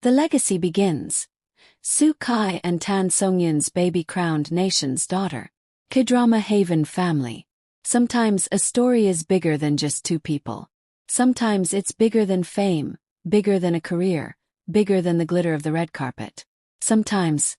The legacy begins. Soo Kai and Tan Songyun's baby crowned nation's daughter. K-drama Haven family. Sometimes a story is bigger than just two people. Sometimes it's bigger than fame, bigger than a career, bigger than the glitter of the red carpet. Sometimes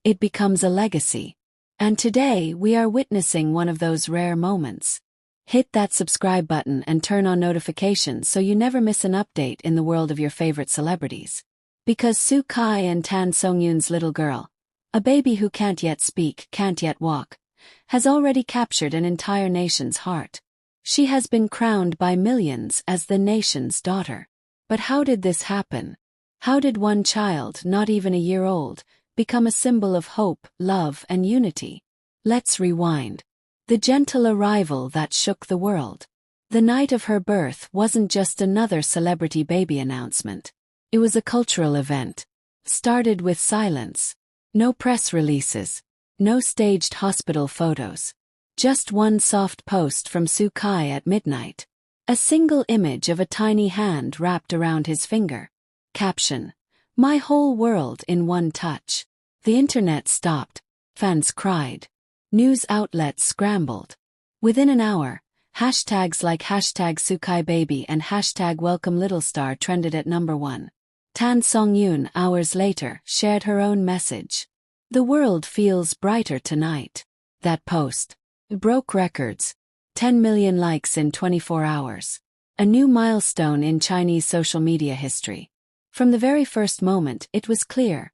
it becomes a legacy. And today we are witnessing one of those rare moments. Hit that subscribe button and turn on notifications so you never miss an update in the world of your favorite celebrities. Because Soo Kai and Tan Songyun's little girl, a baby who can't yet speak, can't yet walk, has already captured an entire nation's heart. She has been crowned by millions as the nation's daughter. But how did this happen? How did one child, not even a year old, become a symbol of hope, love, and unity? Let's rewind. The gentle arrival that shook the world. The night of her birth wasn't just another celebrity baby announcement. It was a cultural event. Started with silence. No press releases. No staged hospital photos. Just one soft post from Soo Kai at midnight. A single image of a tiny hand wrapped around his finger. Caption: "My whole world in one touch." The internet stopped. Fans cried. News outlets scrambled. Within an hour, hashtags like #SooKaiBaby and #WelcomeLittleStar trended at #1. Tan Songyun, hours later, shared her own message. "The world feels brighter tonight." That post broke records. 10 million likes in 24 hours. A new milestone in Chinese social media history. From the very first moment, it was clear.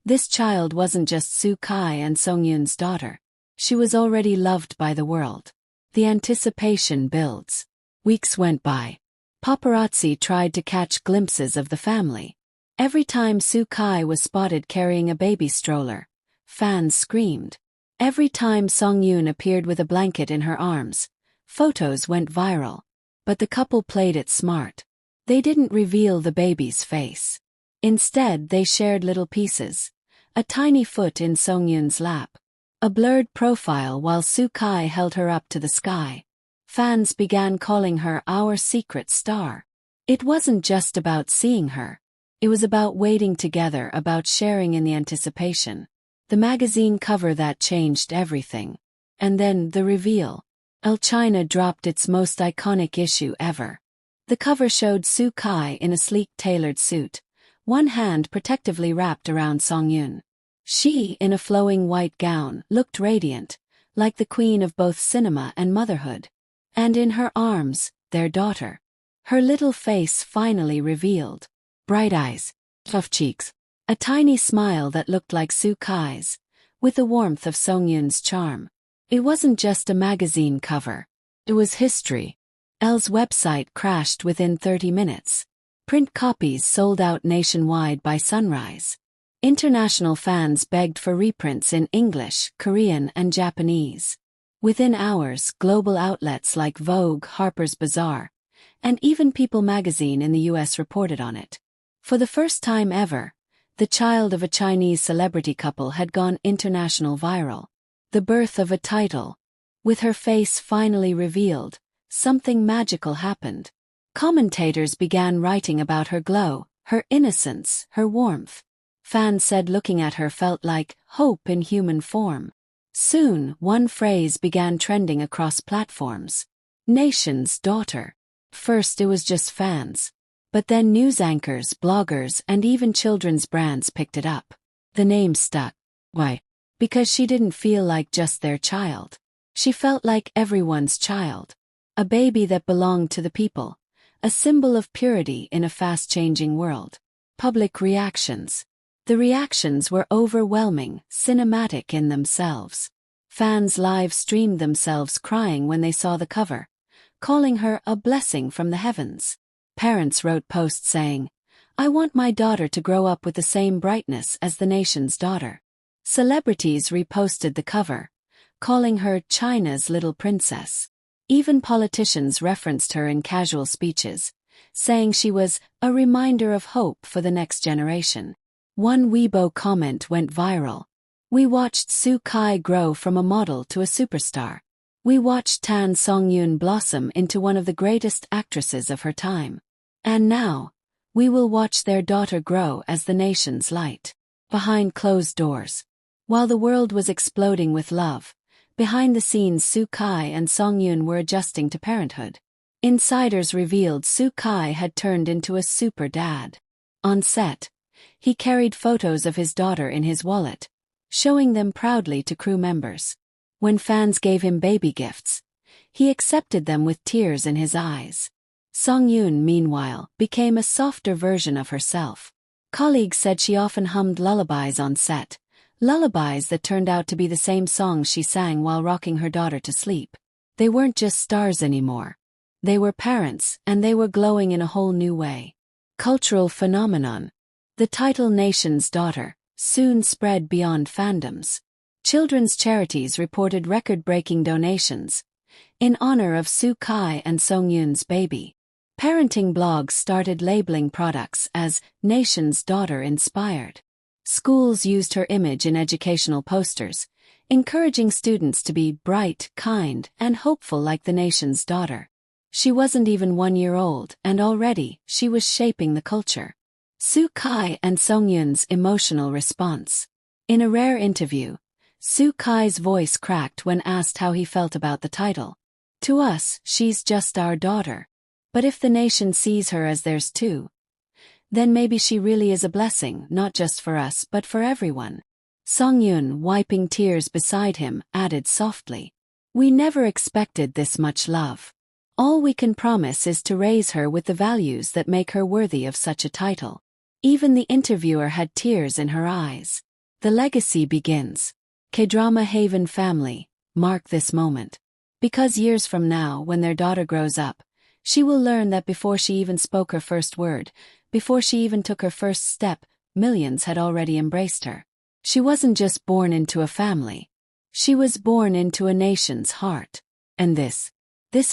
This child wasn't just Soo Kai and Songyun's daughter. She was already loved by the world. The anticipation builds. Weeks went by. Paparazzi tried to catch glimpses of the family. Every time Soo Kai was spotted carrying a baby stroller, fans screamed. Every time Songyun appeared with a blanket in her arms, photos went viral. But the couple played it smart. They didn't reveal the baby's face. Instead, they shared little pieces. A tiny foot in Songyun's lap. A blurred profile while Soo Kai held her up to the sky. Fans began calling her our secret star. It wasn't just about seeing her. It was about waiting together, about sharing in the anticipation. The magazine cover that changed everything. And then, the reveal. Elle China dropped its most iconic issue ever. The cover showed Soo Kai in a sleek tailored suit, one hand protectively wrapped around Songyun. She, in a flowing white gown, looked radiant, like the queen of both cinema and motherhood. And in her arms, their daughter. Her little face finally revealed. Bright eyes, puff cheeks, a tiny smile that looked like Soo Kai's, with the warmth of Songyun's charm. It wasn't just a magazine cover. It was history. Elle's website crashed within 30 minutes. Print copies sold out nationwide by sunrise. International fans begged for reprints in English, Korean, and Japanese. Within hours, global outlets like Vogue, Harper's Bazaar, and even People magazine in the US reported on it. For the first time ever, the child of a Chinese celebrity couple had gone international viral. The birth of a title. With her face finally revealed, something magical happened. Commentators began writing about her glow, her innocence, her warmth. Fans said looking at her felt like hope in human form. Soon, one phrase began trending across platforms. Nation's daughter. First it was just fans. But then news anchors, bloggers, and even children's brands picked it up. The name stuck. Why? Because she didn't feel like just their child. She felt like everyone's child. A baby that belonged to the people. A symbol of purity in a fast-changing world. Public reactions. The reactions were overwhelming, cinematic in themselves. Fans live-streamed themselves crying when they saw the cover, calling her a blessing from the heavens. Parents wrote posts saying, "I want my daughter to grow up with the same brightness as the nation's daughter." Celebrities reposted the cover, calling her China's little princess. Even politicians referenced her in casual speeches, saying she was a reminder of hope for the next generation. One Weibo comment went viral. "We watched Soo Kai grow from a model to a superstar. We watched Tan Songyun blossom into one of the greatest actresses of her time. And now, We will watch their daughter grow as the nation's light. Behind closed doors. While the world was exploding with love, behind the scenes Soo Kai and Songyun were adjusting to parenthood. Insiders revealed Soo Kai had turned into a super dad. On set, he carried photos of his daughter in his wallet, showing them proudly to crew members. When fans gave him baby gifts, he accepted them with tears in his eyes. Songyun, meanwhile, became a softer version of herself. Colleagues said she often hummed lullabies on set, lullabies that turned out to be the same songs she sang while rocking her daughter to sleep. They weren't just stars anymore. They were parents, and they were glowing in a whole new way. Cultural phenomenon. The title Nation's Daughter soon spread beyond fandoms. Children's charities reported record-breaking donations in honor of Soo Kai and Songyun's baby. Parenting blogs started labeling products as Nation's Daughter inspired. Schools used her image in educational posters, encouraging students to be bright, kind, and hopeful like the nation's daughter. She wasn't even 1 year old, and already, she was shaping the culture. Soo Kai and Songyun's emotional response. In a rare interview, Soo Kai's voice cracked when asked how he felt about the title. To us, she's just our daughter. But if the nation sees her as theirs too, then maybe she really is a blessing, not just for us but for everyone. Songyun, wiping tears beside him, added softly, "We never expected this much love. All we can promise is to raise her with the values that make her worthy of such a title." Even the interviewer had tears in her eyes. The legacy begins. K-drama Haven family, mark this moment. Because years from now, when their daughter grows up, she will learn that before she even spoke her first word, before she even took her first step, millions had already embraced her. She wasn't just born into a family. She was born into a nation's heart. And this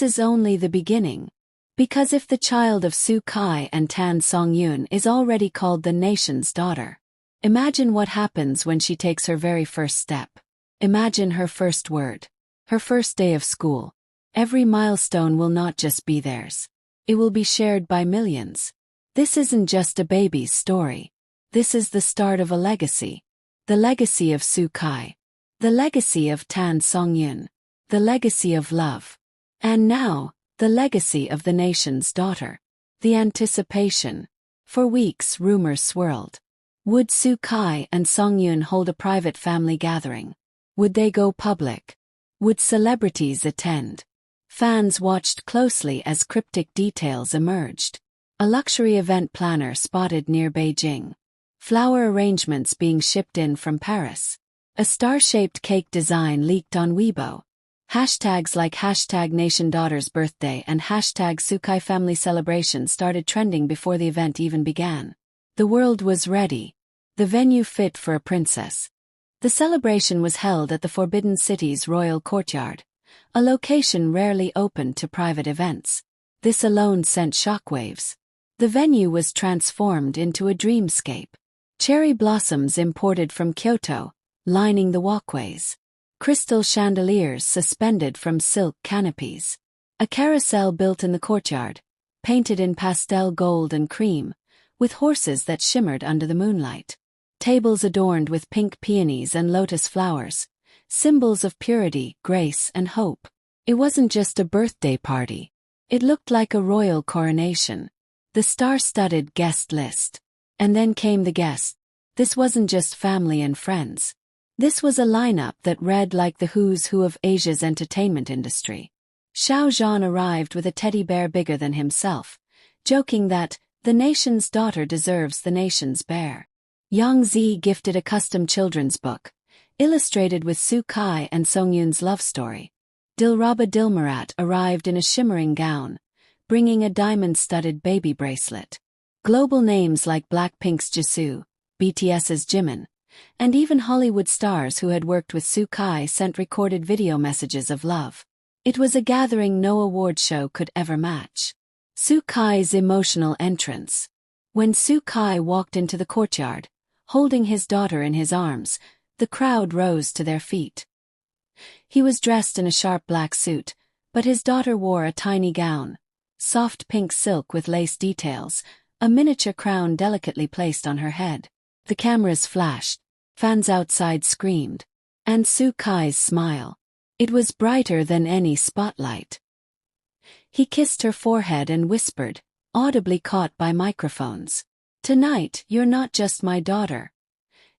is only the beginning. Because if the child of Soo Kai and Tan Songyun is already called the nation's daughter, imagine what happens when she takes her very first step. Imagine her first word. Her first day of school. Every milestone will not just be theirs. It will be shared by millions. This isn't just a baby's story. This is the start of a legacy. The legacy of Soo Kai. The legacy of Tan Songyun. The legacy of love. And now, the legacy of the nation's daughter. The anticipation. For weeks, rumors swirled. Would Soo Kai and Songyun hold a private family gathering? Would they go public? Would celebrities attend? Fans watched closely as cryptic details emerged. A luxury event planner spotted near Beijing. Flower arrangements being shipped in from Paris. A star-shaped cake design leaked on Weibo. Hashtags like #NationDaughter's birthday and #Soo Kai family celebration started trending before the event even began. The world was ready. The venue fit for a princess. The celebration was held at the Forbidden City's royal courtyard, a location rarely open to private events. This alone sent shockwaves. The venue was transformed into a dreamscape. Cherry blossoms imported from Kyoto, lining the walkways. Crystal chandeliers suspended from silk canopies. A carousel built in the courtyard, painted in pastel gold and cream, with horses that shimmered under the moonlight. Tables adorned with pink peonies and lotus flowers, symbols of purity, grace, and hope. It wasn't just a birthday party. It looked like a royal coronation. The star-studded guest list. And then came the guests. This wasn't just family and friends. This was a lineup that read like the who's who of Asia's entertainment industry. Xiao Zhan arrived with a teddy bear bigger than himself, joking that the nation's daughter deserves the nation's bear. Yang Zi gifted a custom children's book, illustrated with Soo Kai and Songyun's love story. Dilraba Dilmurat arrived in a shimmering gown, bringing a diamond-studded baby bracelet. Global names like Blackpink's Jisoo, BTS's Jimin, and even Hollywood stars who had worked with Soo Kai sent recorded video messages of love. It was a gathering no award show could ever match. Soo Kai's emotional entrance. When Soo Kai walked into the courtyard, holding his daughter in his arms, the crowd rose to their feet. He was dressed in a sharp black suit, but his daughter wore a tiny gown, soft pink silk with lace details, a miniature crown delicately placed on her head. The cameras flashed, fans outside screamed, and Su Kai's smile. It was brighter than any spotlight. He kissed her forehead and whispered, audibly caught by microphones. "Tonight, you're not just my daughter.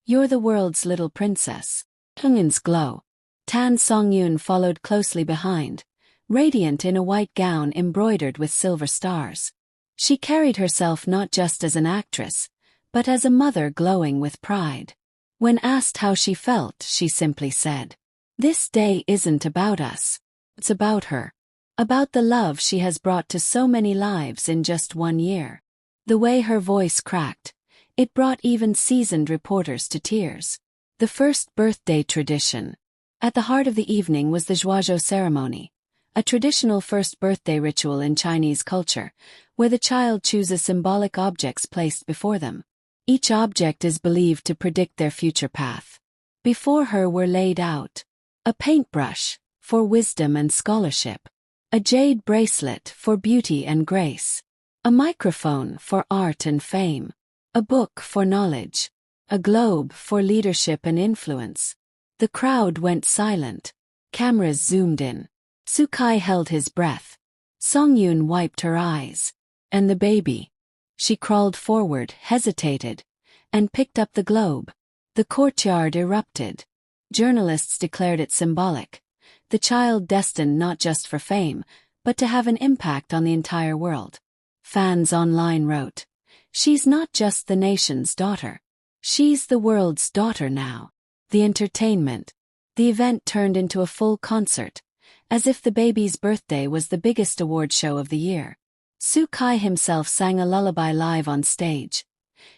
You're the world's little princess." Songyun's glow. Tan Songyun followed closely behind, radiant in a white gown embroidered with silver stars. She carried herself not just as an actress, but as a mother glowing with pride. When asked how she felt, she simply said, "This day isn't about us. It's about her. About the love she has brought to so many lives in just 1 year." The way her voice cracked, it brought even seasoned reporters to tears. The first birthday tradition. At the heart of the evening was the Zhuazhou ceremony, a traditional first birthday ritual in Chinese culture, where the child chooses symbolic objects placed before them. Each object is believed to predict their future path. Before her were laid out a paintbrush, for wisdom and scholarship, a jade bracelet for beauty and grace, a microphone for art and fame, a book for knowledge, a globe for leadership and influence. The crowd went silent. Cameras zoomed in. Su Kai held his breath. Songyun wiped her eyes. And the baby. She crawled forward, hesitated, and picked up the globe. The courtyard erupted. Journalists declared it symbolic. The child destined not just for fame, but to have an impact on the entire world. Fans online wrote, "She's not just the nation's daughter. She's the world's daughter now." The entertainment. The event turned into a full concert, as if the baby's birthday was the biggest award show of the year. Su Kai himself sang a lullaby live on stage,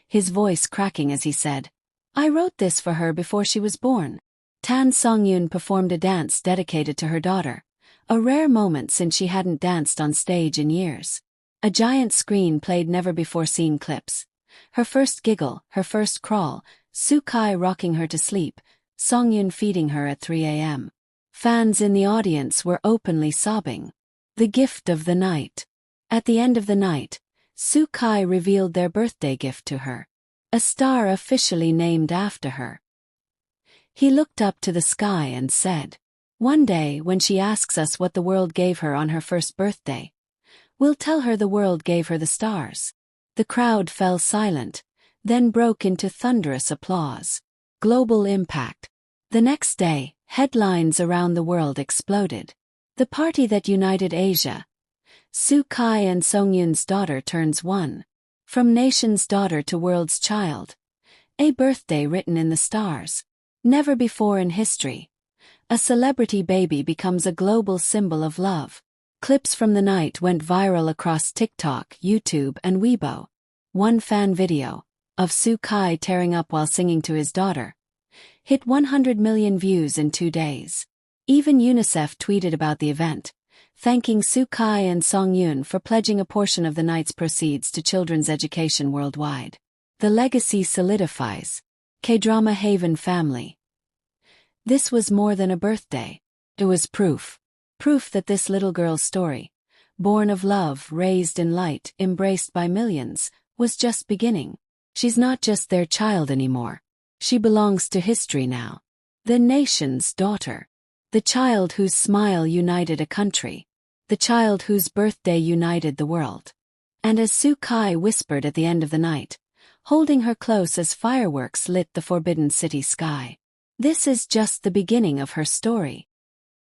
his voice cracking as he said, "I wrote this for her before she was born." Tan Songyun performed a dance dedicated to her daughter, a rare moment since she hadn't danced on stage in years. A giant screen played never-before-seen clips. Her first giggle, her first crawl, Su Kai rocking her to sleep, Songyun feeding her at 3 a.m. Fans in the audience were openly sobbing. The gift of the night. At the end of the night, Su Kai revealed their birthday gift to her. A star officially named after her. He looked up to the sky and said, "One day when she asks us what the world gave her on her first birthday, we'll tell her the world gave her the stars." The crowd fell silent, then broke into thunderous applause. Global impact. The next day, headlines around the world exploded. The party that united Asia. Su Kai and Songyun's daughter turns 1. From nation's daughter to world's child. A birthday written in the stars. Never before in history. A celebrity baby becomes a global symbol of love. Clips from the night went viral across TikTok, YouTube, and Weibo. One fan video, of Su Kai tearing up while singing to his daughter, hit 100 million views in 2 days. Even UNICEF tweeted about the event, thanking Su Kai and Songyun for pledging a portion of the night's proceeds to children's education worldwide. The legacy solidifies. K-drama Haven family. This was more than a birthday. It was proof. Proof that this little girl's story, born of love, raised in light, embraced by millions, was just beginning. She's not just their child anymore. She belongs to history now. The nation's daughter. The child whose smile united a country. The child whose birthday united the world. And as Su Kai whispered at the end of the night, holding her close as fireworks lit the forbidden city sky, this is just the beginning of her story.